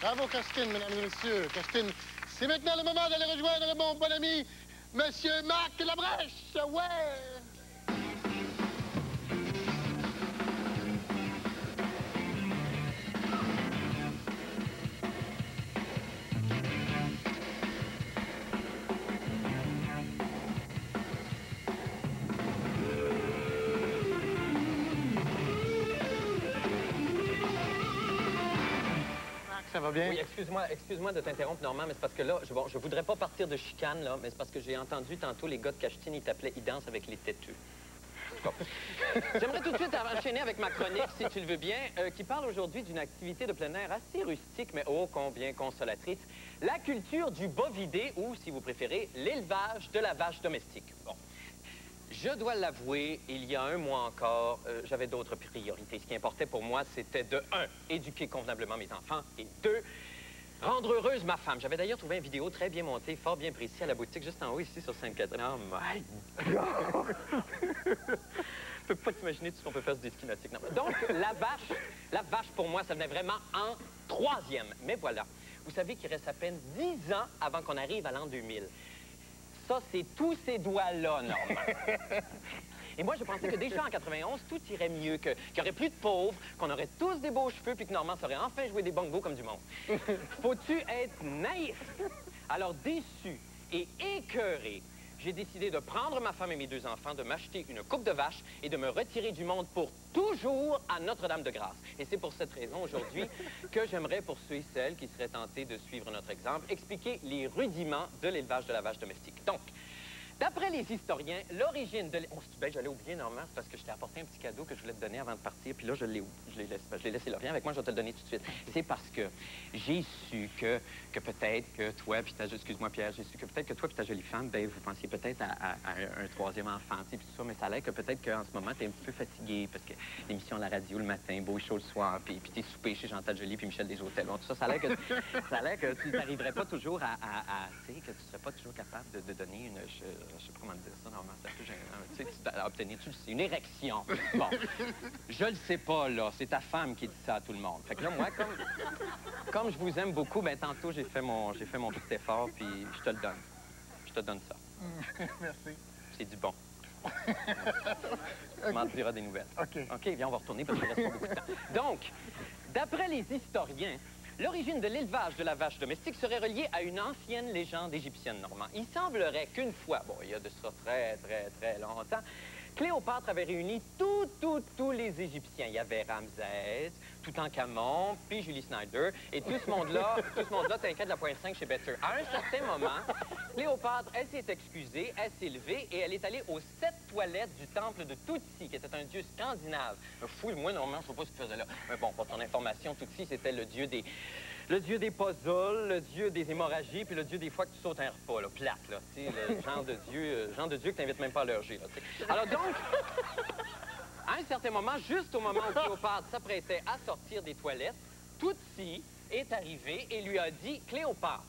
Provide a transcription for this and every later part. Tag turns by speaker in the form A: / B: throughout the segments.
A: Bravo, Christine, mesdames et messieurs. Christine, c'est maintenant le moment d'aller rejoindre mon bon ami, Monsieur Marc Labrèche. Ouais! Ça va bien?
B: Oui, excuse-moi de t'interrompre, Normand, mais c'est parce que là, je voudrais pas partir de chicane, là, mais c'est parce que j'ai entendu tantôt les gars de Cachetine, ils t'appelaient « Ils dansent avec les têtus ». J'aimerais tout de suite enchaîner avec ma chronique, si tu le veux bien, qui parle aujourd'hui d'une activité de plein air assez rustique, mais ô combien consolatrice, la culture du bovidé, ou, si vous préférez, l'élevage de la vache domestique. Bon. Je dois l'avouer, il y a un mois encore, j'avais d'autres priorités. Ce qui importait pour moi, c'était de 1, éduquer convenablement mes enfants, et 2, rendre heureuse ma femme. J'avais d'ailleurs trouvé une vidéo très bien montée, fort bien précise à la boutique, juste en haut, ici, sur Sainte-Catherine. Oh my God! Je peux pas t'imaginer tout ce qu'on peut faire sur des ski nautiques. Non. Donc, la vache, pour moi, ça venait vraiment en 3e. Mais voilà, vous savez qu'il reste à peine 10 ans avant qu'on arrive à l'an 2000. Ça, c'est tous ces doigts-là, Normand. Et moi, je pensais que déjà en 91, tout irait mieux, qu'il n'y aurait plus de pauvres, qu'on aurait tous des beaux cheveux, puis que Normand saurait enfin jouer des bongos comme du monde. Faut-tu être naïf? Alors, déçu et écœuré, j'ai décidé de prendre ma femme et mes 2 enfants, de m'acheter une coupe de vache et de me retirer du monde pour toujours à Notre-Dame-de-Grâce. Et c'est pour cette raison, aujourd'hui, que j'aimerais, pour ceux et celles qui seraient tentés de suivre notre exemple, expliquer les rudiments de l'élevage de la vache domestique. Donc, d'après les historiens, l'origine de... Oh, ben, j'allais oublier, Normand, c'est parce que je t'ai apporté un petit cadeau que je voulais te donner avant de partir, puis là, je l'ai laissé là. Viens avec moi, je vais te le donner tout de suite. C'est parce que j'ai su que peut-être que toi, puis ta... Excuse-moi, Pierre, j'ai su que peut-être que toi puis ta jolie femme, ben, vous pensiez peut-être à un 3e enfant, tu sais, puis tout ça, mais ça a l'air que peut-être qu'en ce moment, t'es un petit peu fatigué, parce que l'émission à la radio le matin, beau et chaud le soir, puis t'es soupé chez Chantal Joly puis Michel Desautels. Bon, tout ça, ça a l'air que tu n'arriverais pas toujours tu sais, que tu serais pas toujours capable de donner une... Je sais pas comment dire ça, normalement, c'est un peu gênant. Tu sais, tu as obtenu, tu le sais, une érection. Bon, je le sais pas, là. C'est ta femme qui dit ça à tout le monde. Fait que là, moi, comme je vous aime beaucoup, ben tantôt, j'ai fait mon petit effort, puis je te le donne. Je te donne ça.
A: Merci.
B: C'est du bon. Tu m'en diras des nouvelles.
A: OK.
B: OK, viens, on va retourner parce qu'il reste pas beaucoup de temps. Donc, d'après les historiens, l'origine de l'élevage de la vache domestique serait reliée à une ancienne légende égyptienne, Normand. Il semblerait qu'une fois, bon, il y a de ça très, très, très longtemps, Cléopâtre avait réuni tous les Égyptiens. Il y avait Ramsès, Toutankhamon, puis Julie Snyder, et tout ce monde-là t'inquiète de la pointe 5 chez Better. À un certain moment, Cléopâtre, elle s'est excusée, elle s'est levée, et elle est allée aux 7 toilettes du temple de Tootsi, qui était un dieu scandinave. Fouille-moi, Normand, je sais pas ce qu'il faisait là. Mais bon, pour ton information, Tootsi, c'était le dieu des puzzles, le dieu des hémorragies, puis le dieu des fois que tu sautes un repas, là, plate, là, tu sais, le genre de dieu que t'invites même pas à l'orgie, là, tu sais. Alors donc, à un certain moment, juste au moment où Cléopâtre s'apprêtait à sortir des toilettes, Tootsi est arrivé et lui a dit, Cléopâtre,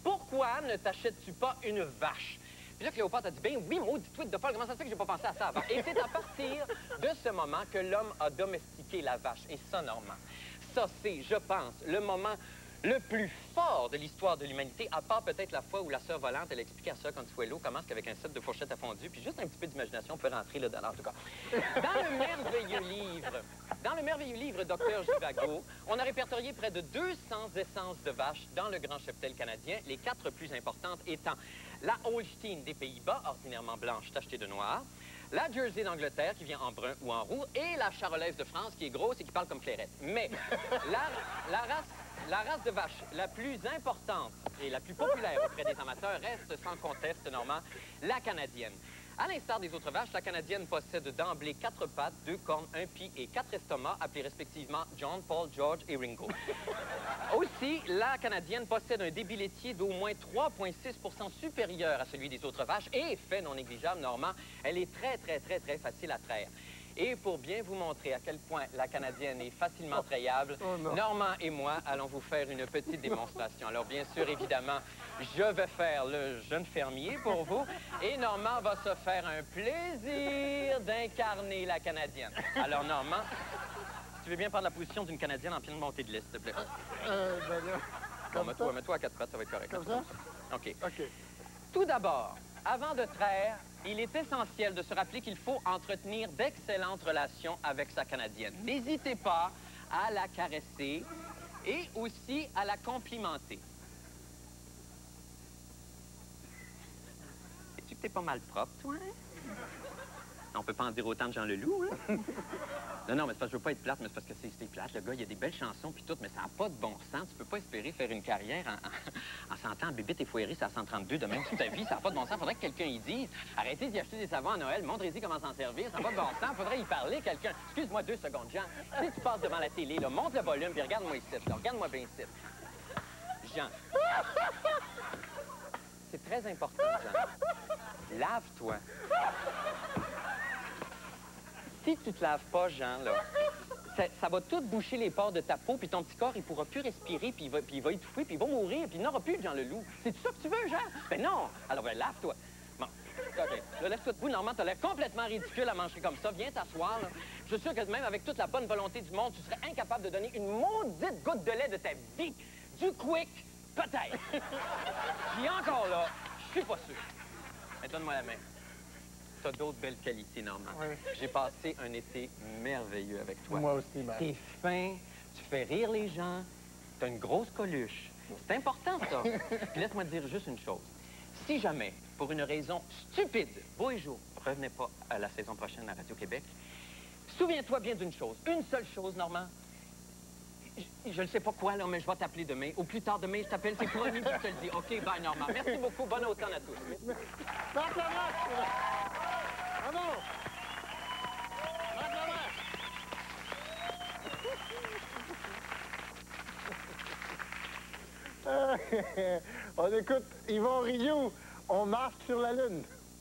B: pourquoi ne t'achètes-tu pas une vache? Puis là, Cléopâtre a dit, ben oui, maudit tweet de folle, comment ça se fait que j'ai pas pensé à ça avant? Et c'est à partir de ce moment que l'homme a domestiqué la vache. Et ça, Normand, ça, c'est, je pense, le moment le plus fort de l'histoire de l'humanité, à part peut-être la fois où la sœur volante, elle expliquait à ça quand tu fouais l'eau, comment est-ce qu'avec un set de fourchettes à fondu, puis juste un petit peu d'imagination, on peut rentrer là-dedans, en tout cas. Dans le merveilleux livre Docteur Givago, on a répertorié près de 200 essences de vaches dans le grand cheptel canadien, les 4 plus importantes étant la Holstein des Pays-Bas, ordinairement blanche tachetée de noir, la Jersey d'Angleterre, qui vient en brun ou en roux, et la Charolaise de France, qui est grosse et qui parle comme Clairette. Mais la race de vache la plus importante et la plus populaire auprès des amateurs reste sans conteste, Normand, la canadienne. À l'instar des autres vaches, la canadienne possède d'emblée 4 pattes, 2 cornes, 1 pied et 4 estomacs, appelés respectivement John, Paul, George et Ringo. Aussi, la canadienne possède un débit laitier d'au moins 3,6% supérieur à celui des autres vaches et, fait non négligeable, Normand, elle est très, très, très, très facile à traire. Et pour bien vous montrer à quel point la canadienne est facilement trayable, Normand et moi allons vous faire une petite démonstration. Alors, bien sûr, évidemment, je vais faire le jeune fermier pour vous et Normand va se faire un plaisir d'incarner la canadienne. Alors, Normand, Si tu veux bien prendre la position d'une Canadienne en pleine montée de liste, s'il te plaît.
A: Ben là...
B: Bon, mets-toi à quatre pattes, ça va être correct.
A: Comme ça?
B: OK.
A: OK.
B: Tout d'abord, avant de traire, il est essentiel de se rappeler qu'il faut entretenir d'excellentes relations avec sa Canadienne. N'hésitez pas à la caresser et aussi à la complimenter. Sais-tu que t'es pas mal propre, toi? On peut pas en dire autant de Jean Leloup, hein? Non, mais c'est parce que je veux pas être plate, mais c'est parce que c'est plate. Le gars, il a des belles chansons puis tout, mais ça n'a pas de bon sens. Tu peux pas espérer faire une carrière en sentant en bébite et foirée à 132 de même toute ta vie. Ça n'a pas de bon sens. Faudrait que quelqu'un y dise. Arrêtez d'y acheter des savons à Noël, montrez-y comment s'en servir. Ça n'a pas de bon sens. Faudrait y parler, quelqu'un. Excuse-moi 2 secondes, Jean. Si tu passes devant la télé, là, monte le volume puis regarde-moi ici. Là. Regarde-moi bien ici. Jean. C'est très important, Jean. Lave-toi. Si tu te laves pas, Jean, là, ça va tout boucher les pores de ta peau, puis ton petit corps, il pourra plus respirer, puis il va étouffer, puis il va mourir, puis il n'aura plus, Jean Leloup. C'est ça que tu veux, Jean? Ben non! Alors, ben, lave-toi. Bon, OK. Là, lève-toi debout. Normalement, t'as l'air complètement ridicule à manger comme ça. Viens t'asseoir, là. Je suis sûr que même avec toute la bonne volonté du monde, tu serais incapable de donner une maudite goutte de lait de ta vie. Du quick, peut-être. Puis encore là, je suis pas sûr. Mais donne-moi la main. T'as d'autres belles qualités, Normand.
A: Oui.
B: J'ai passé un été merveilleux avec toi.
A: Moi aussi, Marc.
B: T'es fin, tu fais rire les gens, t'as une grosse coluche. C'est important, ça. Puis laisse-moi te dire juste une chose. Si jamais, pour une raison stupide, beau et jour, revenez pas à la saison prochaine à Radio-Québec, souviens-toi bien d'une chose. Une seule chose, Normand. Je ne sais pas quoi, là, mais je vais t'appeler demain. Au plus tard demain, je t'appelle, c'est promis, je te le dis. OK, bye, Normand. Merci beaucoup. Bon automne à tous.
A: Marc Labrèche! Bravo! Marc Labrèche! On écoute Yvon Rioux. On marche sur la Lune.